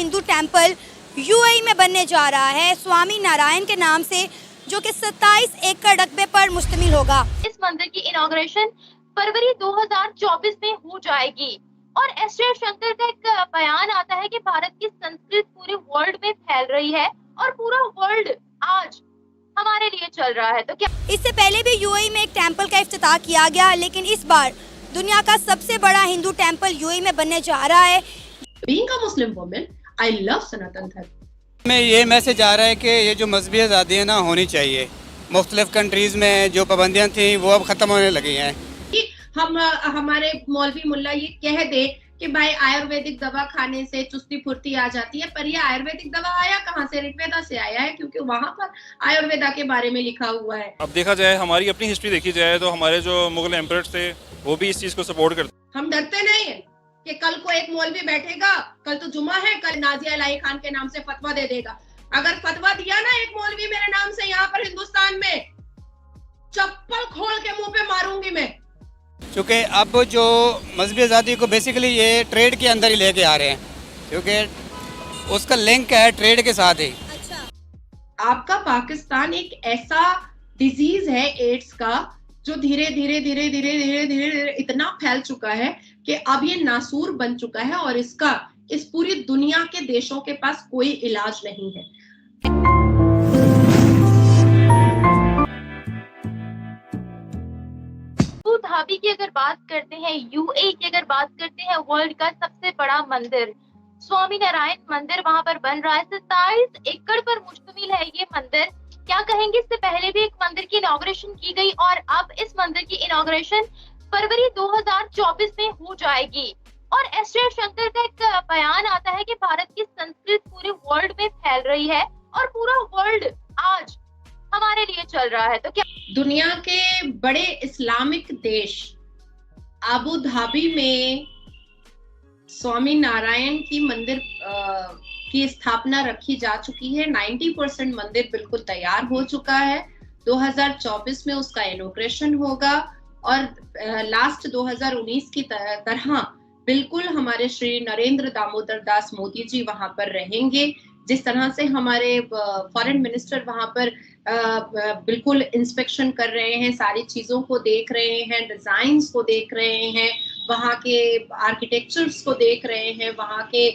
Hindu temple UAE में बनने जा रहा है स्वामी नारायण के नाम से, जो कि 27 एकड़ रकबे पर मुश्तमिल होगा। इस मंदिर की इनॉग्रेशन फरवरी 2024 में हो जाएगी और एस जयशंकर का एक बयान आता है कि भारत की संस्कृत पूरे वर्ल्ड में फैल रही है और पूरा वर्ल्ड आज हमारे लिए चल रहा है। तो क्या इससे पहले भी यूएई में एक टेंपल का इफ्तिताह किया गया, लेकिन इस बार दुनिया का सबसे बड़ा हिंदू टेंपल यूएई में बनने जा रहा है। Being a Muslim woman, I love सनातन धर्म। में ये मैसेज आ रहा है कि ये जो मजहबी आज़ादी है ना होनी चाहिए। मुख्तलिफ कंट्रीज़ में जो पाबंदियाँ थी वो अब ख़त्म होने लगी हैं। कि हम हमारे मौलवी मुल्ला ये कह दे कि भाई आयुर्वेदिक दवा खाने से चुस्ती फुर्ती आ जाती है, पर ये आयुर्वेदिक दवा आया कहाँ से? ऋग्वेदा से आया है, क्योंकि वहाँ पर आयुर्वेदा के बारे में लिखा हुआ है। अब देखा जाए, हमारी अपनी हिस्ट्री देखी जाए तो हमारे जो मुगल एम्परर्स थे वो भी इस चीज को सपोर्ट करते। हम डरते नहीं है कि कल को एक मौलवी बैठेगा, कल तो जुमा है, कल नाजिया इलाही खान के नाम से फतवा दे देगा। अगर फतवा दिया ना एक मौलवी मेरे नाम से यहाँ पर हिंदुस्तान में, चप्पल खोल के मुंह पे मारूंगी मैं। क्योंकि अब जो मजहबी आज़ादी को बेसिकली ये ट्रेड के अंदर ही लेके आ रहे हैं, क्योंकि उसका लिंक है ट्रेड के साथ ही। आपका पाकिस्तान एक ऐसा डिजीज है एड्स का जो धीरे धीरे इतना फैल चुका है कि अब ये नासूर बन चुका है और इसका इस पूरी दुनिया के देशों के पास कोई इलाज नहीं है। अबू धाबी की अगर बात करते हैं, यूएई की अगर बात करते हैं, वर्ल्ड का सबसे बड़ा मंदिर स्वामी नारायण मंदिर वहां पर बन रहा है। 27 एकड़ पर मुश्तमिल है ये मंदिर। क्या कहेंगे, इससे पहले भी एक मंदिर की इनॉग्रेशन की गई और अब इस मंदिर की इनॉग्रेशन फरवरी 2024 में हो जाएगी और एस जयशंकर का एक बयान आता है कि भारत की संस्कृत पूरे वर्ल्ड में फैल रही है और पूरा वर्ल्ड आज हमारे लिए चल रहा है। तो क्या दुनिया के बड़े इस्लामिक देश अबू धाबी में स्वामी नारायण की मंदिर की स्थापना रखी जा चुकी है। 90% मंदिर बिल्कुल तैयार हो चुका है। 2024 में उसका इनॉग्रेशन होगा और लास्ट 2019 की तरह बिल्कुल हमारे श्री नरेंद्र दामोदर दास मोदी जी वहां पर रहेंगे। जिस तरह से हमारे फॉरेन मिनिस्टर वहां पर बिल्कुल इंस्पेक्शन कर रहे हैं, सारी चीजों को देख रहे हैं, डिजाइन्स को देख रहे हैं, वहाँ के आर्किटेक्चर्स को देख रहे हैं, वहाँ के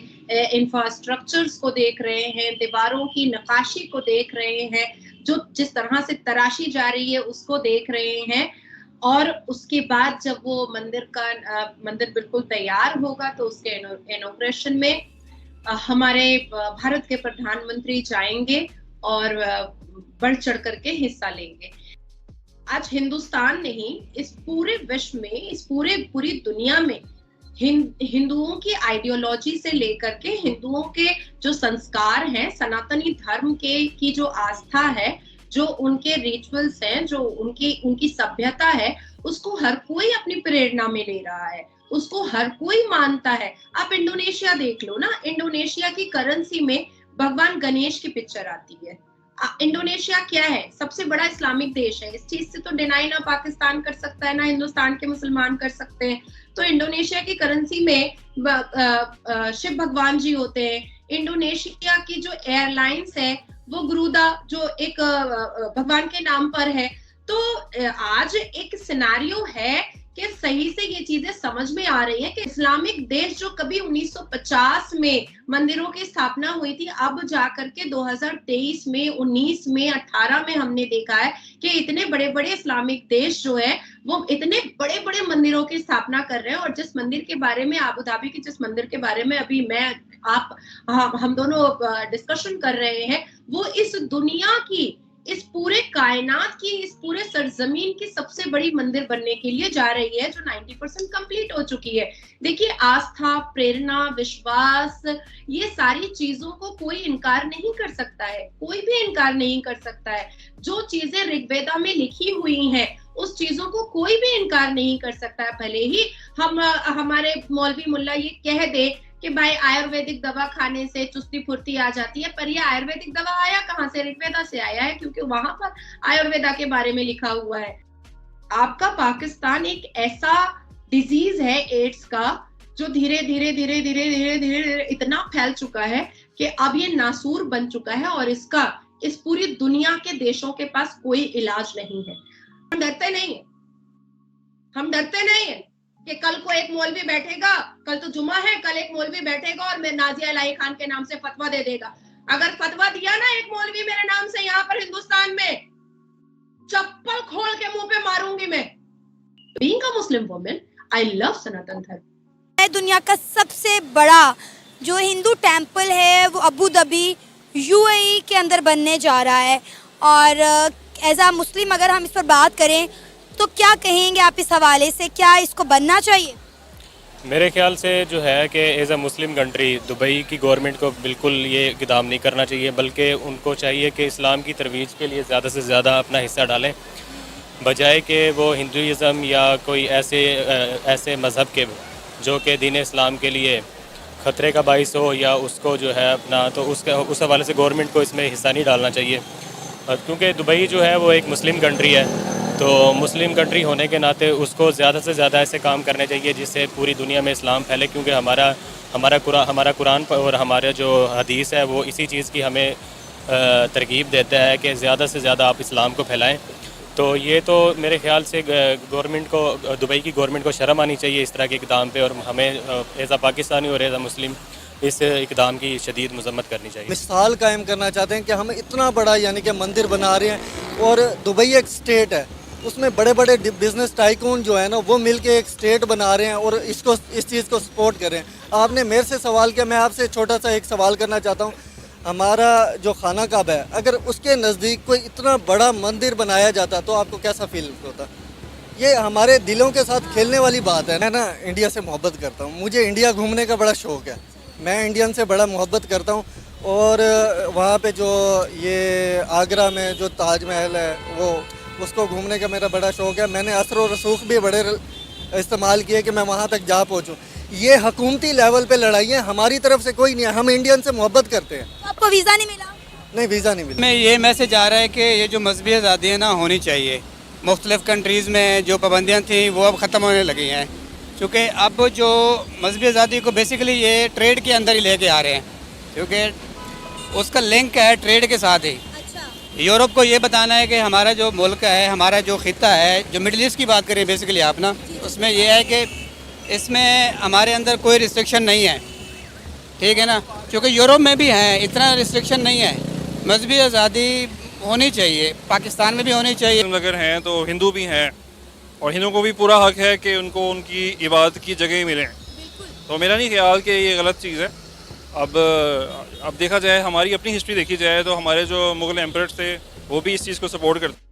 इंफ्रास्ट्रक्चर्स को देख रहे हैं, दीवारों की नक्काशी को देख रहे हैं, जो जिस तरह से तराशी जा रही है उसको देख रहे हैं। और उसके बाद जब वो मंदिर बिल्कुल तैयार होगा तो उसके इनॉग्रेशन में हमारे भारत के प्रधानमंत्री जाएंगे और बढ़ चढ़ करके हिस्सा लेंगे। आज हिंदुस्तान नहीं, इस पूरे विश्व में, इस पूरी दुनिया में हिंदुओं की आइडियोलॉजी से लेकर के हिंदुओं के जो संस्कार हैं, सनातनी धर्म की जो आस्था है, जो उनके रिचुअल्स हैं, जो उनकी सभ्यता है, उसको हर कोई अपनी प्रेरणा में ले रहा है, उसको हर कोई मानता है। आप इंडोनेशिया देख लो ना, इंडोनेशिया की करेंसी में भगवान गणेश की पिक्चर आती है। इंडोनेशिया क्या है? सबसे बड़ा इस्लामिक देश है। इस चीज से तो डिनाई ना पाकिस्तान कर सकता है, ना हिंदुस्तान के मुसलमान कर सकते हैं। तो इंडोनेशिया की करेंसी में शिव भगवान जी होते हैं। इंडोनेशिया की जो एयरलाइंस है वो गरुदा, जो एक भगवान के नाम पर है। तो आज एक सिनेरियो है कि सही से ये चीजें समझ में आ रही है कि इस्लामिक देश जो कभी 1950 में मंदिरों की स्थापना हुई थी, अब जाकर के 2023 में, 19 में, 18 में हमने देखा है कि इतने बड़े बड़े इस्लामिक देश जो है वो इतने बड़े बड़े मंदिरों की स्थापना कर रहे हैं। और जिस मंदिर के बारे में, अबू धाबी के जिस मंदिर के बारे में अभी हम दोनों डिस्कशन कर रहे हैं, वो इस दुनिया की, इस पूरे कायनात की, इस पूरे सरजमीन की सबसे बड़ी मंदिर बनने के लिए जा रही है, जो 90% कंप्लीट हो चुकी है। देखिए, आस्था, प्रेरणा, विश्वास, ये सारी चीजों को कोई इनकार नहीं कर सकता है, कोई भी इनकार नहीं कर सकता है। जो चीजें ऋग्वेदा में लिखी हुई हैं, उस चीजों को कोई भी इनकार नहीं कर सकता है। भले ही हमारे मौलवी मुल्ला ये कह दे कि भाई आयुर्वेदिक दवा खाने से चुस्ती फुर्ती आ जाती है, पर ये आयुर्वेदिक दवा आया कहाँ से? ऋग्वेदा से आया है, क्योंकि वहां पर आयुर्वेदा के बारे में लिखा हुआ है। आपका पाकिस्तान एक ऐसा डिजीज है एड्स का जो धीरे धीरे धीरे धीरे धीरे धीरे धीरे इतना फैल चुका है कि अब ये नासूर बन चुका है और इसका इस पूरी दुनिया के देशों के पास कोई इलाज नहीं है। हम डरते नहीं है, हम डरते नहीं है कि कल को एक मौलवी बैठेगा, कल तो जुमा है, कल एक मौलवी बैठेगा और मैं नाजिया इलाही खान के नाम से फतवा दे देगा। अगर फतवा दिया ना एक मौलवी मेरे नाम से यहाँ पर हिंदुस्तान में, चप्पल खोल के मुंह पे मारूंगी मैं। Being a Muslim woman, I love Sanatan Dharma. दुनिया का सबसे बड़ा जो हिंदू टेम्पल है वो अबू धाबी यूएई के अंदर बनने जा रहा है, और एज आ मुस्लिम अगर हम इस पर बात करें तो क्या कहेंगे आप इस हवाले से, क्या इसको बनना चाहिए? मेरे ख्याल से जो है कि as a Muslim country Dubai की गवर्नमेंट को बिल्कुल ये इक़दाम नहीं करना चाहिए, बल्कि उनको चाहिए कि इस्लाम की तरवीज के लिए ज़्यादा से ज़्यादा अपना हिस्सा डालें, बजाय कि वो हिंदुइज़म या कोई ऐसे मज़हब के जो कि दीन इस्लाम के लिए ख़तरे का बाइस हो या उसको जो है अपना, तो उस हवाले से गवर्नमेंट को इसमें हिस्सा नहीं डालना चाहिए। क्योंकि दुबई जो है वो एक मुस्लिम कंट्री है, तो मुस्लिम कंट्री होने के नाते उसको ज़्यादा से ज़्यादा ऐसे काम करने चाहिए जिससे पूरी दुनिया में इस्लाम फैले, क्योंकि हमारा कुरान और हमारा जो हदीस है वो इसी चीज़ की हमें तरगीब देता है कि ज़्यादा से ज़्यादा आप इस्लाम को फैलाएं। तो ये तो मेरे ख्याल से गवर्नमेंट को, दुबई की गवर्नमेंट को शर्म आनी चाहिए इस तरह के इक़दाम पे, और हमें एज़ आ पाकिस्तानी और एज़ आ मुस्लिम इस इक़दाम की शदीद मज़म्मत करनी चाहिए। मिसाल कायम करना चाहते हैं कि हम इतना बड़ा यानी कि मंदिर बना रहे हैं, और दुबई एक स्टेट है, उसमें बड़े बड़े बिजनेस टाइकून जो है ना वो मिलके एक स्टेट बना रहे हैं और इस चीज़ को सपोर्ट कर रहे हैं। आपने मेरे से सवाल किया, मैं आपसे छोटा सा एक सवाल करना चाहता हूँ। हमारा जो खाना काबा है, अगर उसके नज़दीक कोई इतना बड़ा मंदिर बनाया जाता तो आपको कैसा फील होता? ये हमारे दिलों के साथ खेलने वाली बात है। मैं ना इंडिया से मोहब्बत करता हूँ, मुझे इंडिया घूमने का बड़ा शौक़ है, मैं इंडियन से बड़ा मोहब्बत करता हूँ। और वहाँ पे जो ये आगरा में जो ताजमहल है वो उसको घूमने का मेरा बड़ा शौक़ है। मैंने असर और रसूख भी बड़े इस्तेमाल किए कि मैं वहाँ तक जा पहुँचूँ। ये हुकूमती लेवल पे लड़ाइयाँ हमारी तरफ से कोई नहीं है, हम इंडियन से मोहब्बत करते हैं। तो आपको वीज़ा नहीं मिला? नहीं, वीज़ा नहीं मिला। में ये मैसेज आ रहा है कि ये जो मजहबी आज़ादी है ना होनी चाहिए। मुख्तलिफ़ कंट्रीज़ में जो पाबंदियाँ थी वो अब ख़त्म होने लगी हैं, क्योंकि अब जो मजहबी आज़ादी को बेसिकली ये ट्रेड के अंदर ही लेके आ रहे हैं, क्योंकि उसका लिंक है ट्रेड के साथ ही। यूरोप को ये बताना है कि हमारा जो मुल्क है, हमारा जो ख़ित्ता है, जो मिडल ईस्ट की बात करें बेसिकली आप ना, उसमें यह है कि इसमें हमारे अंदर कोई रिस्ट्रिक्शन नहीं है, ठीक है ना, क्योंकि यूरोप में भी है, इतना रिस्ट्रिक्शन नहीं है। मजहबी आज़ादी होनी चाहिए, पाकिस्तान में भी होनी चाहिए। अगर हैं तो हिंदू भी हैं, और हिंदुओं को भी पूरा हक है कि उनको उनकी इबादत की जगह मिलें। तो मेरा नहीं ख्याल कि ये गलत चीज़ है। अब देखा जाए, हमारी अपनी हिस्ट्री देखी जाए तो हमारे जो मुग़ल एम्परर्स थे वो भी इस चीज़ को सपोर्ट करते